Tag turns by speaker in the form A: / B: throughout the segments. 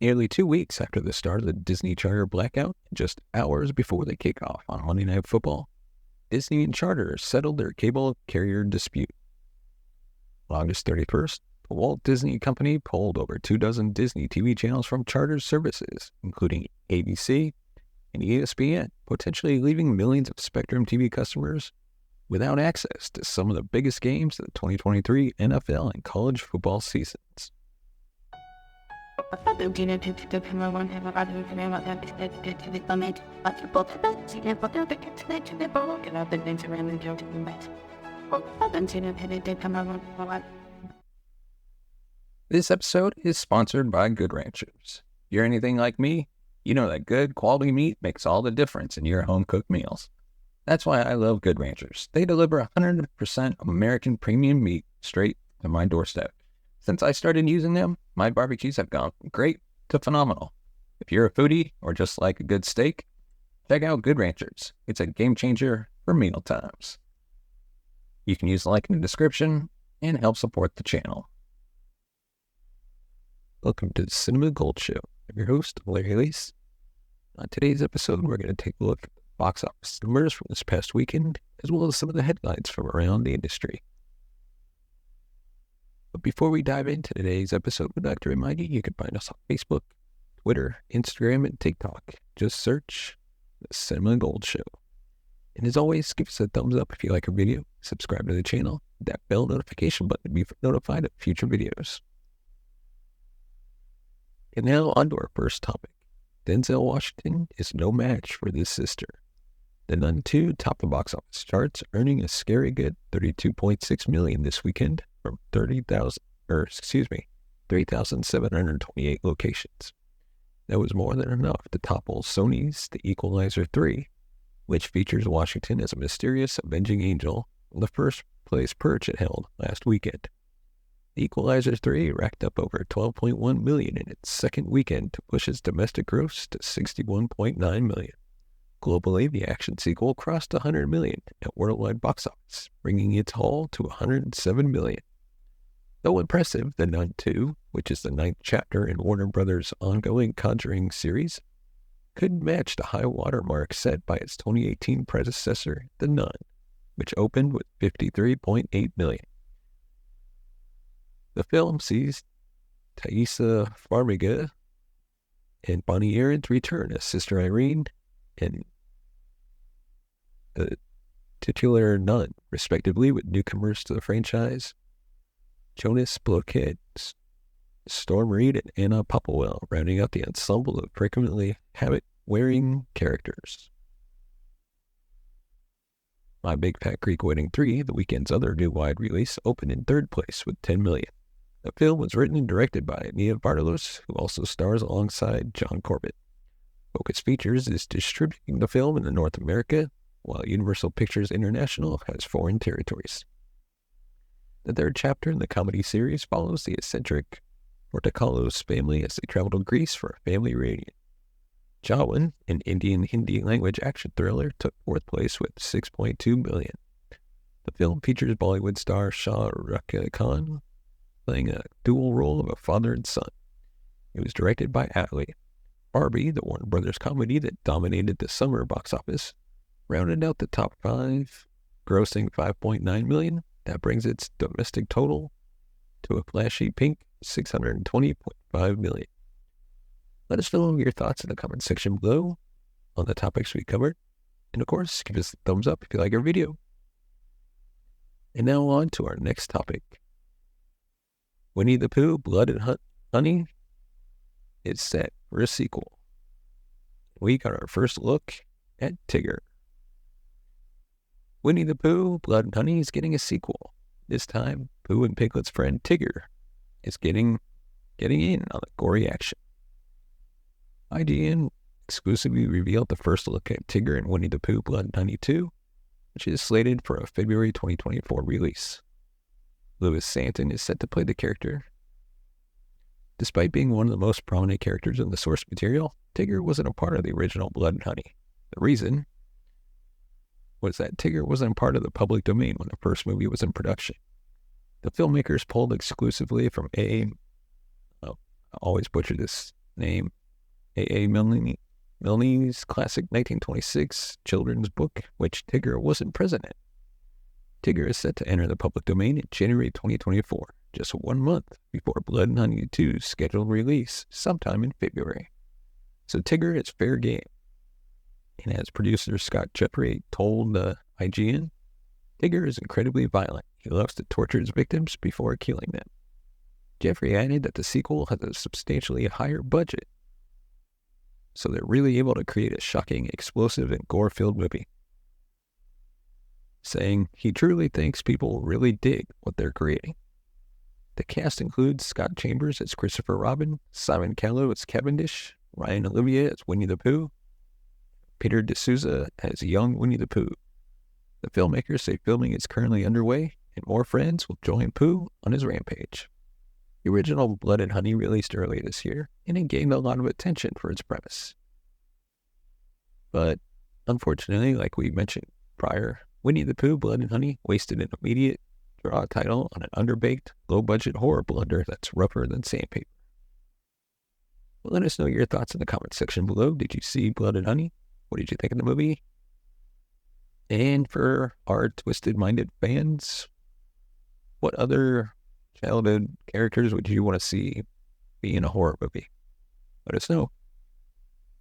A: Nearly 2 weeks after the start of the Disney Charter blackout, and just hours before the kickoff on Monday Night Football, Disney and Charter settled their cable carrier dispute. On August 31st, the Walt Disney Company pulled over 24 Disney TV channels from Charter's services, including ABC and ESPN, potentially leaving millions of Spectrum TV customers without access to some of the biggest games of the 2023 NFL and college football seasons. This episode is sponsored by Good Ranchers. If you're anything like me, you know that good quality meat makes all the difference in your home-cooked meals. That's why I love Good Ranchers. They deliver 100% American premium meat straight to my doorstep. Since I started using them, my barbecues have gone from great to phenomenal. If you're a foodie or just like a good steak, check out Good Ranchers. It's a game changer for meal times. You can use the link in the description and help support the channel. Welcome to the Cinema Gold Show. I'm your host, Larry Halise. On today's episode, we're going to take a look at the box office numbers from this past weekend, as well as some of the headlines from around the industry. But before we dive into today's episode, we'd like to remind you can find us on Facebook, Twitter, Instagram, and TikTok. Just search the Cinema Gold Show. And as always, give us a thumbs up if you like our video, subscribe to the channel, hit that bell notification button to be notified of future videos. And now on to our first topic. Denzel Washington is no match for this sister. The Nun 2 topped the box office charts, earning a scary good $32.6 million this weekend from 3,728 locations. That was more than enough to topple Sony's The Equalizer 3, which features Washington as a mysterious avenging angel on the first place perch it held last weekend. The Equalizer 3 racked up over $12.1 million in its second weekend to push its domestic gross to $61.9 million. Globally, the action sequel crossed $100 million at worldwide box office, bringing its haul to $107 million. Though impressive, The Nun 2, which is the 9th chapter in Warner Brothers' ongoing Conjuring series, couldn't match the high watermark set by its 2018 predecessor, The Nun, which opened with $53.8 million. The film sees Taissa Farmiga and Bonnie Aaron's return as Sister Irene and the titular nun, respectively, with newcomers to the franchise, Jonas Bloquet, Storm Reed, and Anna Popplewell, rounding out the ensemble of frequently habit-wearing characters. My Big Fat Greek Wedding 3, the weekend's other new wide release, opened in third place with $10 million. The film was written and directed by Nia Bartalos, who also stars alongside John Corbett. Focus Features is distributing the film in North America, while Universal Pictures International has foreign territories. The third chapter in the comedy series follows the eccentric Portokalos family as they travel to Greece for a family reunion. Jawan, an Indian Hindi language action thriller, took fourth place with $6.2 million. The film features Bollywood star Shah Rukh Khan playing a dual role of a father and son. It was directed by Atlee. Barbie, the Warner Brothers comedy that dominated the summer box office, rounded out the top 5, grossing $5.9 million. That brings its domestic total to a flashy pink $620.5 million. Let us know your thoughts in the comment section below on the topics we covered. And of course, give us a thumbs up if you like our video. And now on to our next topic. Winnie the Pooh, Blood and Honey is set for a sequel. We got our first look at Tigger. Winnie the Pooh, Blood and Honey is getting a sequel. This time, Pooh and Piglet's friend Tigger is getting in on the gory action. IGN exclusively revealed the first look at Tigger and Winnie the Pooh, Blood and Honey 2, which is slated for a February 2024 release. Louis Santon is set to play the character. Despite being one of the most prominent characters in the source material, Tigger wasn't a part of the original Blood and Honey. The reason was that Tigger wasn't a part of the public domain when the first movie was in production. The filmmakers pulled exclusively from I always butcher this named A.A. Milne's classic 1926 children's book, which Tigger wasn't present in. Tigger is set to enter the public domain in January 2024, just 1 month before Blood and Honey 2's scheduled release sometime in February. So Tigger is fair game. And as producer Scott Jeffrey told IGN, Tigger is incredibly violent. He loves to torture his victims before killing them. Jeffrey added that the sequel has a substantially higher budget, so they're really able to create a shocking, explosive, and gore-filled movie, saying he truly thinks people really dig what they're creating. The cast includes Scott Chambers as Christopher Robin, Simon Callow as Cavendish, Ryan Olivier as Winnie the Pooh, Peter D'Souza as young Winnie the Pooh. The filmmakers say filming is currently underway, and more friends will join Pooh on his rampage. The original Blood and Honey released early this year, and it gained a lot of attention for its premise. But unfortunately, like we mentioned prior, Winnie the Pooh Blood and Honey wasted an immediate draw title on an underbaked, low-budget horror blunder that's rougher than sandpaper. Well, let us know your thoughts in the comment section below. Did you see Blood and Honey? What did you think of the movie? And for our twisted-minded fans, what other childhood characters would you want to see be in a horror movie? Let us know.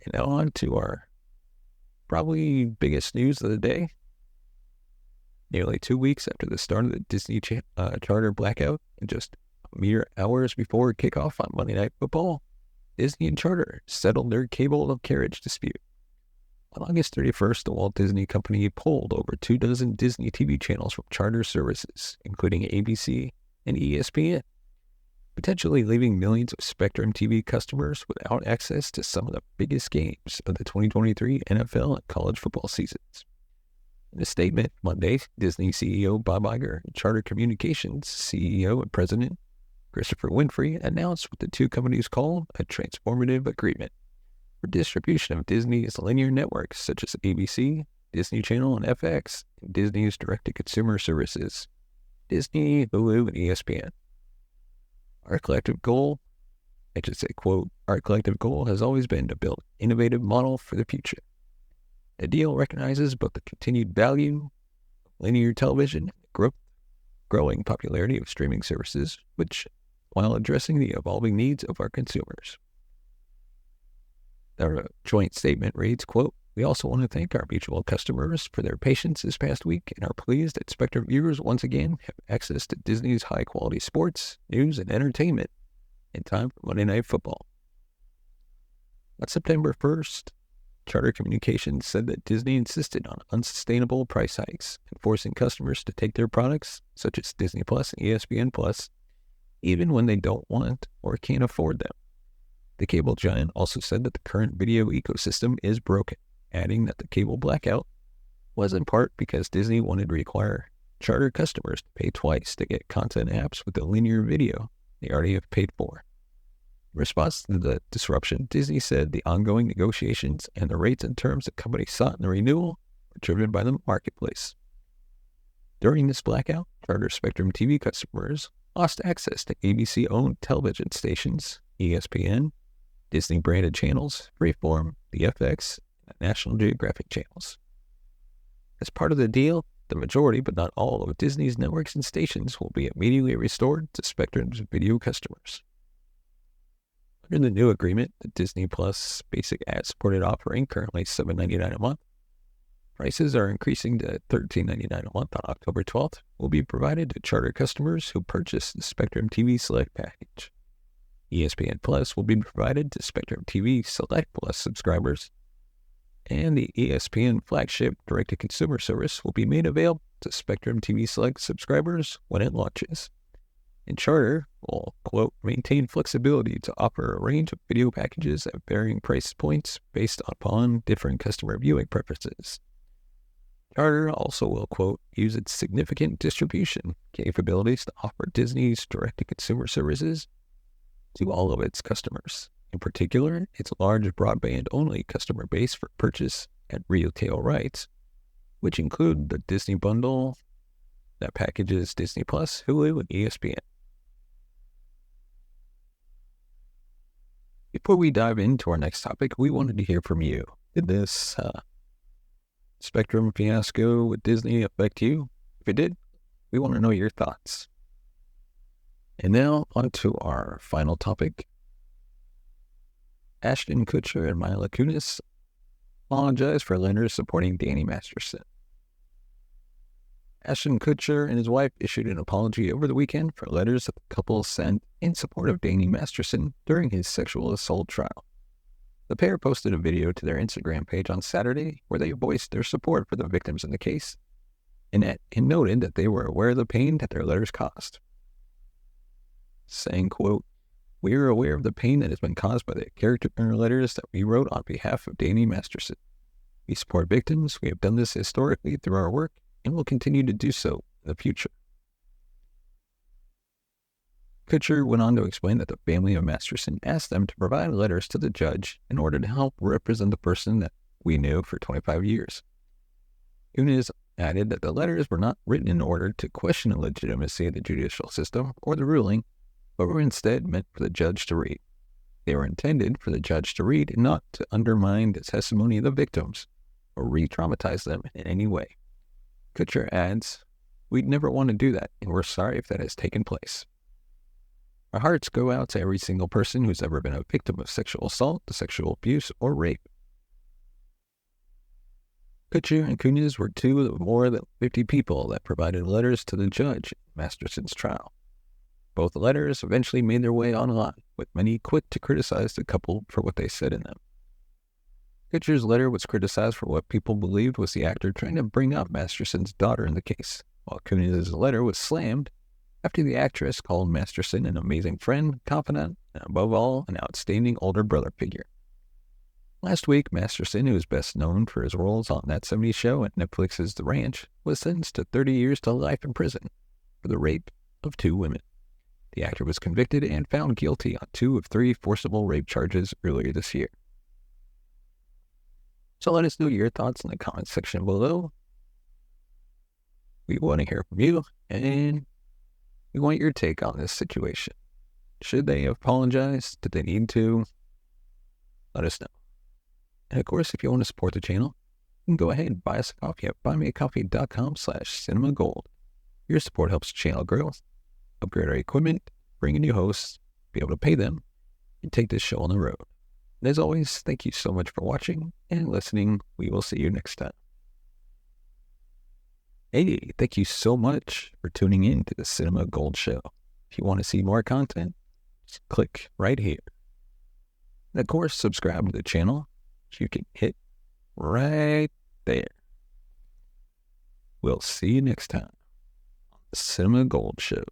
A: And now on to our probably biggest news of the day. Nearly 2 weeks after the start of the Disney charter blackout, and just mere hours before kickoff on Monday Night Football, Disney and Charter settled their cable carriage dispute. On August 31st, the Walt Disney Company pulled over 24 Disney TV channels from charter services, including ABC and ESPN, potentially leaving millions of Spectrum TV customers without access to some of the biggest games of the 2023 NFL and college football seasons. In a statement Monday, Disney CEO Bob Iger and Charter Communications CEO and President Christopher Winfrey announced what the two companies called a transformative agreement for distribution of Disney's linear networks such as ABC, Disney Channel, and FX, and Disney's direct-to-consumer services, Disney, Hulu, and ESPN. Our collective goal has always been to build an innovative model for the future. The deal recognizes both the continued value of linear television and the growing popularity of streaming services, while addressing the evolving needs of our consumers. Our joint statement reads, quote, "We also want to thank our mutual customers for their patience this past week and are pleased that Spectrum viewers once again have access to Disney's high-quality sports, news, and entertainment in time for Monday Night Football." On September 1st, Charter Communications said that Disney insisted on unsustainable price hikes and forcing customers to take their products, such as Disney Plus and ESPN Plus, even when they don't want or can't afford them. The cable giant also said that the current video ecosystem is broken, adding that the cable blackout was in part because Disney wanted to require Charter customers to pay twice to get content apps with the linear video they already have paid for. In response to the disruption, Disney said the ongoing negotiations and the rates and terms the company sought in the renewal were driven by the marketplace. During this blackout, Charter Spectrum TV customers lost access to ABC-owned television stations, ESPN, Disney-branded channels, Freeform, the FX, and National Geographic channels. As part of the deal, the majority, but not all, of Disney's networks and stations will be immediately restored to Spectrum's video customers. Under the new agreement, the Disney Plus basic ad-supported offering, currently $7.99 a month, prices are increasing to $13.99 a month on October 12th, will be provided to Charter customers who purchase the Spectrum TV Select package. ESPN Plus will be provided to Spectrum TV Select Plus subscribers, and the ESPN flagship direct-to-consumer service will be made available to Spectrum TV Select subscribers when it launches. And Charter will, quote, "maintain flexibility to offer a range of video packages at varying price points based upon different customer viewing preferences." Charter also will, quote, "use its significant distribution capabilities to offer Disney's direct-to-consumer services to all of its customers, in particular, its large broadband-only customer base for purchase at retail rights, which include the Disney bundle that packages Disney Plus, Hulu, and ESPN." Before we dive into our next topic, we wanted to hear from you. Did this Spectrum fiasco with Disney affect you? If it did, we want to know your thoughts. And now on to our final topic. Ashton Kutcher and Mila Kunis apologize for letters supporting Danny Masterson. Ashton Kutcher and his wife issued an apology over the weekend for letters that the couple sent in support of Danny Masterson during his sexual assault trial. The pair posted a video to their Instagram page on Saturday where they voiced their support for the victims in the case and noted that they were aware of the pain that their letters caused, saying, quote, "We are aware of the pain that has been caused by the character letters that we wrote on behalf of Danny Masterson. We support victims. We have done this historically through our work and will continue to do so in the future." Kutcher went on to explain that the family of Masterson asked them to provide letters to the judge in order to help represent the person that we knew for 25 years. Kunis added that the letters were not written in order to question the legitimacy of the judicial system or the ruling, but were instead meant for the judge to read. They were intended for the judge to read and not to undermine the testimony of the victims or re-traumatize them in any way. Kutcher adds, "We'd never want to do that, and we're sorry if that has taken place. Our hearts go out to every single person who's ever been a victim of sexual assault, sexual abuse, or rape." Kutcher and Kunis were two of the more than 50 people that provided letters to the judge in Masterson's trial. Both letters eventually made their way online, with many quick to criticize the couple for what they said in them. Kutcher's letter was criticized for what people believed was the actor trying to bring up Masterson's daughter in the case, while Kunis' letter was slammed after the actress called Masterson an amazing friend, confidant, and above all, an outstanding older brother figure. Last week, Masterson, who is best known for his roles on That 70s Show and Netflix's The Ranch, was sentenced to 30 years to life in prison for the rape of 2 women. The actor was convicted and found guilty on 2 of 3 forcible rape charges earlier this year. So let us know your thoughts in the comments section below. We want to hear from you, and we want your take on this situation. Should they apologize? Did they need to? Let us know. And of course, if you want to support the channel, you can go ahead and buy us a coffee at buymeacoffee.com/cinemagold. Your support helps the channel grow, upgrade our equipment, bring in new hosts, be able to pay them, and take this show on the road. And as always, thank you so much for watching and listening. We will see you next time. Hey, thank you so much for tuning in to the Cinema Gold Show. If you want to see more content, just click right here. And of course, subscribe to the channel, which you can hit right there. We'll see you next time on the Cinema Gold Show.